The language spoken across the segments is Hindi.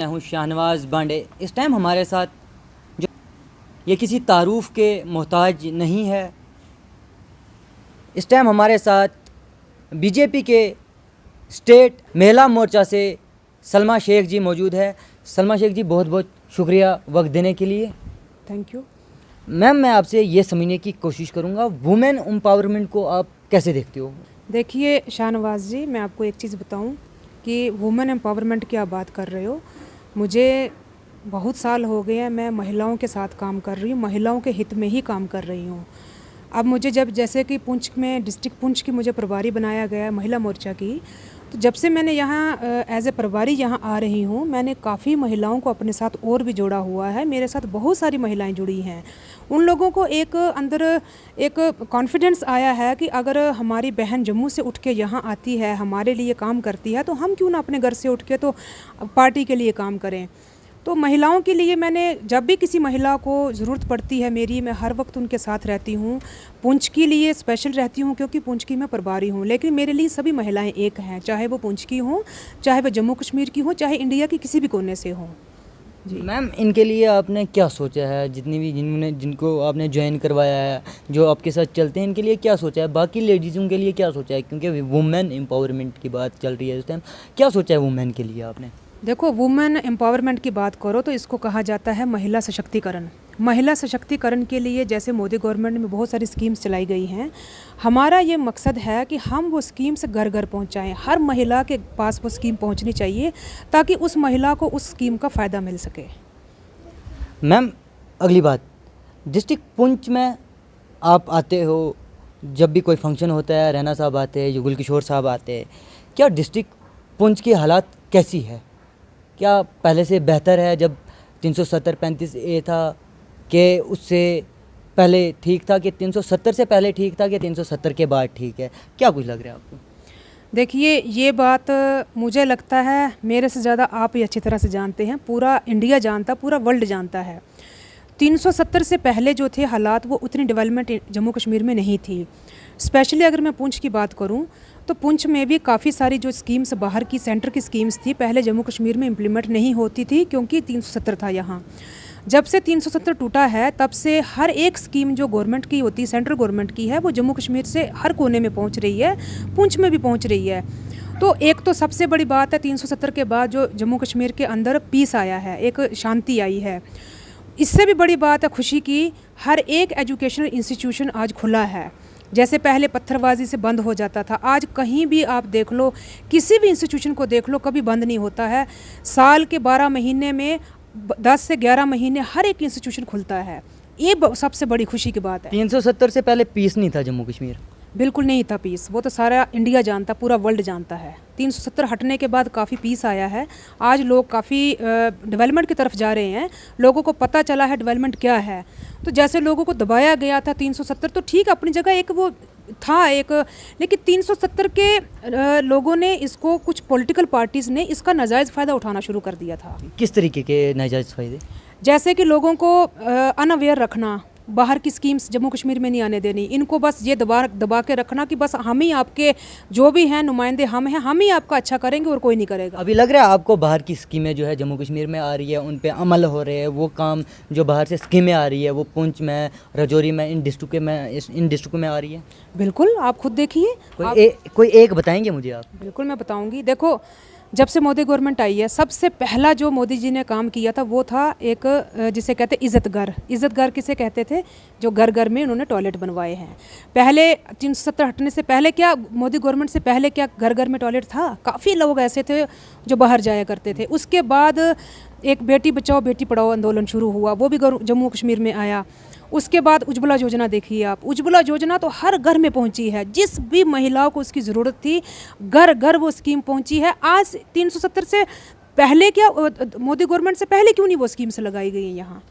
मैं हूँ शाहनवाज बांडे। इस टाइम हमारे साथ जो ये किसी तारुफ के मोहताज नहीं है। इस टाइम हमारे साथ बीजेपी के स्टेट महिला मोर्चा से सलमा शेख जी मौजूद है। सलमा शेख जी, बहुत बहुत शुक्रिया वक्त देने के लिए। Thank you. मैम, मैं आपसे ये समझने की कोशिश करूँगा, वुमेन एम्पावरमेंट को आप कैसे देखते हो? देखिए शाहनवाज जी, मैं आपको एक चीज़ बताऊं कि वुमेन एम्पावरमेंट की आप बात कर रहे हो। मुझे बहुत साल हो गए हैं, मैं महिलाओं के साथ काम कर रही हूँ, महिलाओं के हित में ही काम कर रही हूँ। अब मुझे जैसे कि पुंछ में, डिस्ट्रिक्ट पुंछ की मुझे प्रभारी बनाया गया है महिला मोर्चा की, तो जब से मैंने यहाँ एज ए प्रभारी यहाँ आ रही हूँ, मैंने काफ़ी महिलाओं को अपने साथ और भी जोड़ा हुआ है। मेरे साथ बहुत सारी महिलाएं जुड़ी हैं। उन लोगों को एक अंदर एक कॉन्फिडेंस आया है कि अगर हमारी बहन जम्मू से उठ के यहाँ आती है, हमारे लिए काम करती है, तो हम क्यों ना अपने घर से उठ के तो पार्टी के लिए काम करें। तो महिलाओं के लिए मैंने, जब भी किसी महिला को ज़रूरत पड़ती है मेरी, मैं हर वक्त उनके साथ रहती हूँ। पुंछ के लिए स्पेशल रहती हूँ क्योंकि पुंछ की मैं प्रभारी हूँ, लेकिन मेरे लिए सभी महिलाएं एक हैं, चाहे वो पुंछ की हों, चाहे वो जम्मू कश्मीर की हों, चाहे इंडिया की किसी भी कोने से हों। जी मैम, इनके लिए आपने क्या सोचा है? जिनको आपने ज्वाइन करवाया है, जो आपके साथ चलते हैं, इनके लिए क्या सोचा है? बाकी लेडीज़ों के लिए क्या सोचा है? क्योंकि वुमेन एम्पावरमेंट की बात चल रही है इस टाइम। क्या सोचा है वुमेन के लिए आपने? देखो, वुमेन एम्पावरमेंट की बात करो तो इसको कहा जाता है महिला सशक्तिकरण। महिला सशक्तिकरण के लिए जैसे मोदी गवर्नमेंट में बहुत सारी स्कीम्स चलाई गई हैं, हमारा ये मकसद है कि हम वो स्कीम्स घर घर पहुंचाएं। हर महिला के पास वो स्कीम पहुंचनी चाहिए ताकि उस महिला को उस स्कीम का फ़ायदा मिल सके। मैम, अगली बात, डिस्ट्रिक्ट पुंछ में आप आते हो, जब भी कोई फंक्शन होता है, रैना साहब आते हैं, युगल किशोर साहब आते हैं। क्या डिस्ट्रिक्ट पुंछ की हालात कैसी है? क्या पहले से बेहतर है? जब 370-35A था, कि उससे पहले ठीक था, कि 370 से पहले ठीक था, कि 370 के बाद ठीक है? क्या कुछ लग रहा है आपको? देखिए, ये बात मुझे लगता है मेरे से ज़्यादा आप ही अच्छी तरह से जानते हैं। पूरा इंडिया जानता, पूरा वर्ल्ड जानता है। 370 से पहले जो थे हालात, वो उतनी डेवलपमेंट जम्मू कश्मीर में नहीं थी। स्पेशली अगर मैं पुंछ की बात करूं तो पुंछ में भी काफ़ी सारी जो स्कीम्स बाहर की, सेंटर की स्कीम्स थी, पहले जम्मू कश्मीर में इम्प्लीमेंट नहीं होती थी क्योंकि 370 था यहाँ। जब से 370 टूटा है, तब से हर एक स्कीम जो गवर्नमेंट की होती है, सेंट्रल गवर्नमेंट की है, वो जम्मू कश्मीर से हर कोने में पहुँच रही है, पुंछ में भी पहुँच रही है। तो एक तो सबसे बड़ी बात है, 370 के बाद जो जम्मू कश्मीर के अंदर पीस आया है, एक शांति आई है। इससे भी बड़ी बात है खुशी की, हर एक एजुकेशनल इंस्टीट्यूशन आज खुला है। जैसे पहले पत्थरबाजी से बंद हो जाता था, आज कहीं भी आप देख लो, किसी भी इंस्टीट्यूशन को देख लो, कभी बंद नहीं होता है। साल के 12 महीने में 10 से 11 महीने हर एक इंस्टीट्यूशन खुलता है। ये सबसे बड़ी खुशी की बात है। 370 से पहले पीस नहीं था जम्मू कश्मीर? बिल्कुल नहीं था पीस, वो तो सारा इंडिया जानता, पूरा वर्ल्ड जानता है। 370 हटने के बाद काफ़ी पीस आया है। आज लोग काफ़ी डेवलपमेंट की तरफ जा रहे हैं, लोगों को पता चला है डेवलपमेंट क्या है। तो जैसे लोगों को दबाया गया था 370, तो ठीक अपनी जगह एक वो था एक, लेकिन 370 के लोगों ने इसको, कुछ पॉलिटिकल पार्टीज़ ने इसका नाजायज़ फ़ायदा उठाना शुरू कर दिया था। किस तरीके के नाजायज़ फ़ायदे? जैसे कि लोगों को अनअवेयर रखना, बाहर की स्कीम्स जम्मू कश्मीर में नहीं आने देनी, इनको बस ये दबा के रखना कि बस हम ही आपके जो भी हैं नुमाइंदे, हम हैं, हम ही आपका अच्छा करेंगे और कोई नहीं करेगा। अभी लग रहा है आपको बाहर की स्कीमें जो है जम्मू कश्मीर में आ रही है, उन पे अमल हो रहे हैं? वो काम जो बाहर से स्कीमें आ रही है, वो पुंछ में, राजौरी में, इन डिस्ट्रिक्टों में आ रही है? बिल्कुल, आप खुद देखिए। कोई एक बताएंगे मुझे आप? बिल्कुल मैं बताऊंगी। देखो, जब से मोदी गवर्नमेंट आई है, सबसे पहला जो मोदी जी ने काम किया था वो था एक, जिसे कहते इज़्ज़त घर। इज़्ज़त घर किसे कहते थे? जो घर घर में उन्होंने टॉयलेट बनवाए हैं। पहले 370 हटने से पहले क्या, मोदी गवर्नमेंट से पहले क्या घर घर में टॉयलेट था? काफ़ी लोग ऐसे थे जो बाहर जाया करते थे। उसके बाद एक बेटी बचाओ बेटी पढ़ाओ आंदोलन शुरू हुआ, वो भी जम्मू कश्मीर में आया। उसके बाद उज्ज्वला योजना देखिए आप, उज्ज्वला योजना तो हर घर में पहुंची है, जिस भी महिलाओं को उसकी ज़रूरत थी, घर घर वो स्कीम पहुंची है। आज 370 से पहले क्या, मोदी गवर्नमेंट से पहले क्यों नहीं वो स्कीम्स लगाई गई हैं यहाँ?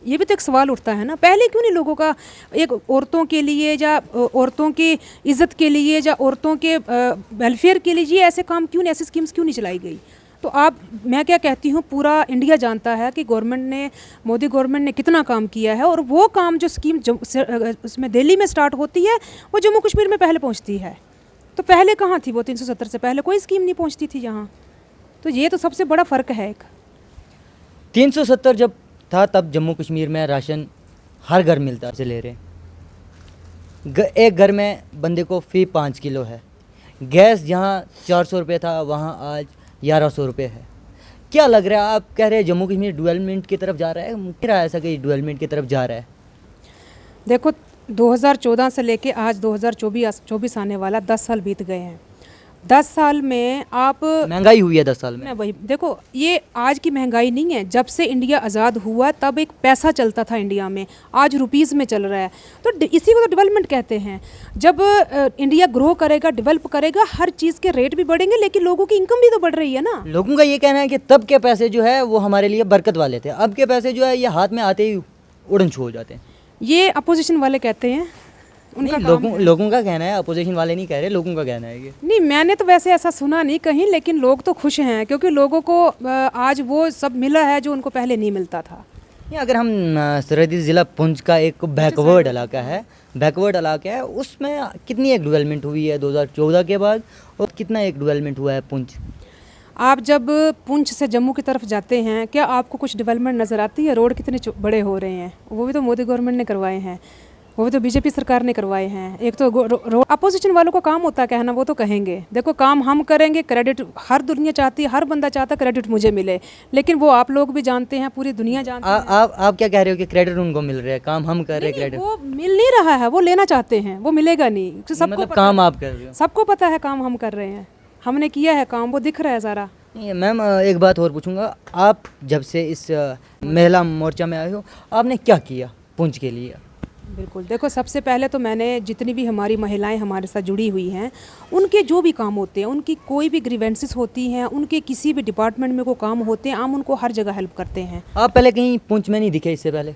ये भी तो एक सवाल उठता है ना, पहले क्यों नहीं लोगों का, एक औरतों के लिए या औरतों की इज़्ज़त के लिए या औरतों के वेलफेयर के लिए ऐसे काम क्यों नहीं, ऐसी स्कीम्स क्यों नहीं चलाई गई? तो आप, मैं क्या कहती हूँ, पूरा इंडिया जानता है कि गवर्नमेंट ने, मोदी गवर्नमेंट ने कितना काम किया है, और वो काम जो स्कीम उसमें दिल्ली में स्टार्ट होती है, वो जम्मू कश्मीर में पहले पहुँचती है। तो पहले कहाँ थी वो? 370 से पहले कोई स्कीम नहीं पहुँचती थी यहाँ। तो ये तो सबसे बड़ा फ़र्क है एक। 370 जब था तब जम्मू कश्मीर में राशन हर घर मिलता से ले रहे एक घर में बंदे को फी 5 किलो है। गैस जहाँ 400 रुपये था वहाँ आज 1100 रुपये है। क्या लग रहा है, आप कह रहे हैं जम्मू कश्मीर डेवलपमेंट की तरफ जा रहा है, मुझे रहा है ऐसा कि डेवलपमेंट की तरफ जा रहा है? देखो 2014 से लेके आज 2024 आने वाला 10 साल बीत गए हैं। 10 साल में आप महंगाई हुई है 10 साल में। मैं वही देखो, ये आज की महंगाई नहीं है। जब से इंडिया आज़ाद हुआ तब एक पैसा चलता था इंडिया में, आज रुपीज़ में चल रहा है। तो इसी को तो डेवलपमेंट कहते हैं। जब इंडिया ग्रो करेगा, डेवलप करेगा, हर चीज़ के रेट भी बढ़ेंगे, लेकिन लोगों की इनकम भी तो बढ़ रही है ना। लोगों का ये कहना है कि तब के पैसे जो है वो हमारे लिए बरकत वाले थे, अब के पैसे जो है ये हाथ में आते ही उड़न छू हो जाते हैं। ये अपोजिशन वाले कहते हैं, उनका लोगों का कहना है, अपोजिशन वाले नहीं कह रहे, लोगों का कहना है ये। नहीं, मैंने तो वैसे ऐसा सुना नहीं कहीं, लेकिन लोग तो खुश हैं क्योंकि लोगों को आज वो सब मिला है जो उनको पहले नहीं मिलता था। ये अगर हम सरहदी ज़िला पुंछ का एक बैकवर्ड इलाका है, उसमें कितनी एक डेवलपमेंट हुई है 2014 के बाद, और कितना एक डेवलपमेंट हुआ है पुंछ? आप जब पुंछ से जम्मू की तरफ जाते हैं, क्या आपको कुछ डेवलपमेंट नज़र आती है? रोड कितने बड़े हो रहे हैं, वो भी तो मोदी गवर्नमेंट ने करवाए हैं, वो भी तो बीजेपी सरकार ने करवाए हैं। एक तो अपोजिशन वालों को काम होता है कहना, वो तो कहेंगे देखो काम हम करेंगे, क्रेडिट हर दुनिया चाहती है, हर बंदा चाहता है क्रेडिट मुझे मिले, लेकिन वो आप लोग भी जानते हैं, पूरी दुनिया जानती है। आप क्या कह रहे हो कि क्रेडिट उनको मिल रहा है, काम हम कर रहे हैं? क्रेडिट वो मिल नहीं रहा है, वो लेना चाहते हैं, वो मिलेगा नहीं। सबको मतलब काम आप कर रहे हो? सबको पता है काम हम कर रहे हैं, हमने किया है काम, वो दिख रहा है सारा। मैम एक बात और पूछूंगा, आप जब से इस महिला मोर्चा में आए हो, आपने क्या किया पुंछ के लिए? बिल्कुल, देखो सबसे पहले तो मैंने जितनी भी हमारी महिलाएं हमारे साथ जुड़ी हुई हैं, उनके जो भी काम होते हैं, उनकी कोई भी ग्रीवेंसेस होती हैं, उनके किसी भी डिपार्टमेंट में कोई काम होते हैं, हम उनको हर जगह हेल्प करते हैं। आप पहले कहीं पुंछ में नहीं दिखे इससे पहले?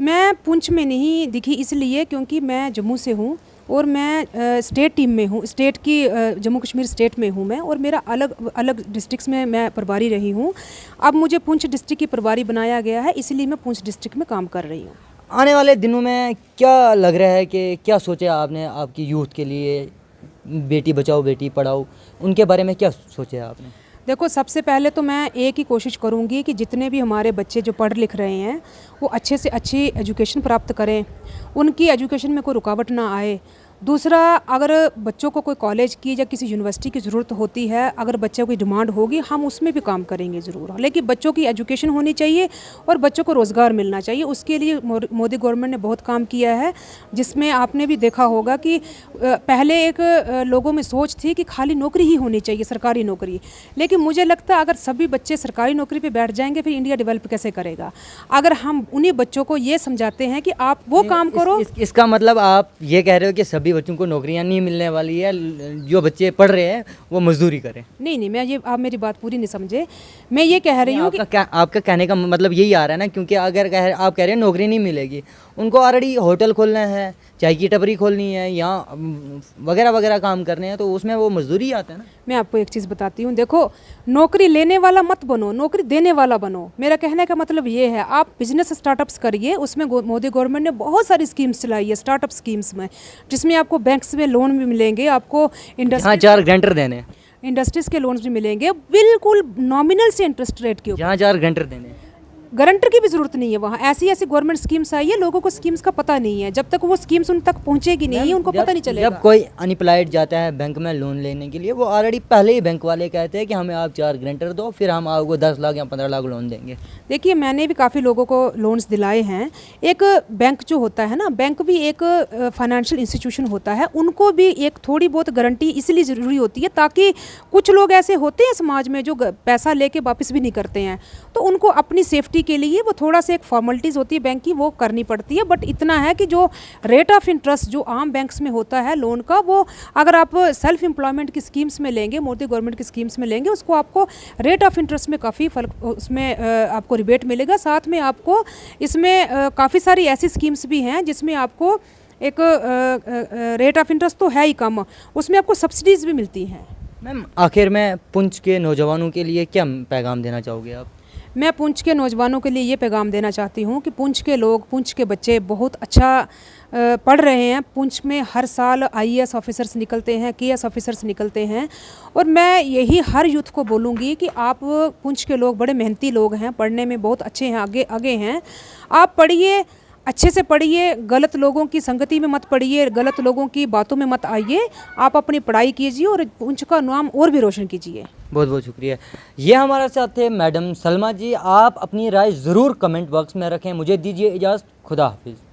मैं पुंछ में नहीं दिखी इसलिए क्योंकि मैं जम्मू से हूँ और मैं स्टेट टीम में हूँ, स्टेट की जम्मू कश्मीर स्टेट में हूँ मैं, और मेरा अलग अलग डिस्ट्रिक्ट्स में मैं प्रभारी रही हूँ। अब मुझे पुंछ डिस्ट्रिक्ट की प्रभारी बनाया गया है, इसलिए मैं पुंछ डिस्ट्रिक्ट में काम कर रही हूँ। आने वाले दिनों में क्या लग रहा है कि क्या सोचा आपने आपकी यूथ के लिए, बेटी बचाओ बेटी पढ़ाओ, उनके बारे में क्या सोचा आपने? देखो सबसे पहले तो मैं एक ही कोशिश करूँगी कि जितने भी हमारे बच्चे जो पढ़ लिख रहे हैं वो अच्छे से अच्छी एजुकेशन प्राप्त करें, उनकी एजुकेशन में कोई रुकावट ना आए। दूसरा, अगर बच्चों को कोई कॉलेज की या किसी यूनिवर्सिटी की ज़रूरत होती है, अगर बच्चों की डिमांड होगी, हम उसमें भी काम करेंगे ज़रूर, लेकिन बच्चों की एजुकेशन होनी चाहिए और बच्चों को रोज़गार मिलना चाहिए। उसके लिए मोदी गवर्नमेंट ने बहुत काम किया है, जिसमें आपने भी देखा होगा कि पहले एक लोगों में सोच थी कि खाली नौकरी ही होनी चाहिए, सरकारी नौकरी, लेकिन मुझे लगता है अगर सभी बच्चे सरकारी नौकरी पर बैठ जाएंगे फिर इंडिया डेवलप कैसे करेगा? अगर हम उन्हीं बच्चों को ये समझाते हैं कि आप वो काम करो। इसका मतलब आप ये कह रहे हो कि सभी बच्चों को नौकरियां नहीं मिलने वाली है, जो बच्चे पढ़ रहे हैं वो मजदूरी करें? नहीं, मैं ये, आप मेरी बात पूरी नहीं समझे। मैं ये कह रही हूँ कि आपका कहने का मतलब यही आ रहा है ना, क्योंकि अगर आप कह रहे हैं नौकरी नहीं मिलेगी, उनको ऑलरेडी होटल खोलना है, चाय की टपरी खोलनी है या वगैरह वगैरह काम करने हैं, तो उसमें वो मजदूरी आता है ना। मैं आपको एक चीज़ बताती हूँ, देखो नौकरी लेने वाला मत बनो, नौकरी देने वाला बनो। मेरा कहने का मतलब ये है, आप बिजनेस स्टार्टअप्स करिए। उसमें मोदी गवर्नमेंट ने बहुत सारी स्कीम्स चलाई है स्टार्टअप स्कीम्स में, जिसमें आपको बैंक्स में लोन भी मिलेंगे, आपको इंडस्ट्री 4 गारंटर देने, इंडस्ट्रीज़ के लोन्स भी मिलेंगे बिल्कुल नॉमिनल से इंटरेस्ट रेट के ऊपर। जहाँ 4 गारंटर देने, गारंटर की भी ज़रूरत नहीं है वहाँ। ऐसी ऐसी गवर्नमेंट स्कीम्स आई है, लोगों को स्कीम्स का पता नहीं है। जब तक वो स्कीम्स उन तक पहुँचेगी नहीं, उनको पता नहीं चलेगा। जब कोई अनएम्प्लॉयड जाता है बैंक में लोन लेने के लिए, वो ऑलरेडी पहले ही बैंक वाले कहते हैं कि हमें आप 4 गारंटर दो, फिर हम आपको 10 लाख या 15 लाख लोन देंगे। देखिए, मैंने भी काफ़ी लोगों को लोन्स दिलाए हैं। एक बैंक जो होता है ना, बैंक भी एक फाइनेंशियल इंस्टीट्यूशन होता है, उनको भी एक थोड़ी बहुत गारंटी इसलिए ज़रूरी होती है ताकि कुछ लोग ऐसे होते हैं समाज में जो पैसा लेके वापस भी नहीं करते हैं, तो उनको अपनी सेफ्टी के लिए वो थोड़ा सा एक फॉर्मेलिटीज़ होती है बैंक की, वो करनी पड़ती है। बट इतना है कि जो रेट ऑफ इंटरेस्ट जो आम बैंक्स में होता है लोन का, वो अगर आप सेल्फ एम्प्लॉयमेंट की स्कीम्स में लेंगे, मोदी गवर्नमेंट की स्कीम्स में लेंगे, उसको आपको रेट ऑफ इंटरेस्ट में काफ़ी फर्क, उसमें आपको रिबेट मिलेगा। साथ में आपको इसमें काफ़ी सारी ऐसी स्कीम्स भी हैं जिसमें आपको एक रेट ऑफ इंटरेस्ट तो है ही कम, उसमें आपको सब्सिडीज़ भी मिलती हैं। मैम आखिर में पुंछ के नौजवानों के लिए क्या पैगाम देना चाहोगे आप? मैं पुंछ के नौजवानों के लिए ये पैगाम देना चाहती हूँ कि पुंछ के लोग, पुंछ के बच्चे बहुत अच्छा पढ़ रहे हैं। पुंछ में हर साल आईएएस ऑफिसर्स निकलते हैं, केएएस ऑफिसर्स निकलते हैं, और मैं यही हर यूथ को बोलूँगी कि आप, पुंछ के लोग बड़े मेहनती लोग हैं, पढ़ने में बहुत अच्छे हैं, आगे आगे हैं। आप पढ़िए, अच्छे से पढ़िए, गलत लोगों की संगति में मत पढ़िए, गलत लोगों की बातों में मत आइए। आप अपनी पढ़ाई कीजिए और पुंछ का नाम और भी रोशन कीजिए। बहुत बहुत शुक्रिया। ये हमारे साथ थे मैडम सलमा जी। आप अपनी राय ज़रूर कमेंट बॉक्स में रखें। मुझे दीजिए इजाज़त। खुदा हाफिज़।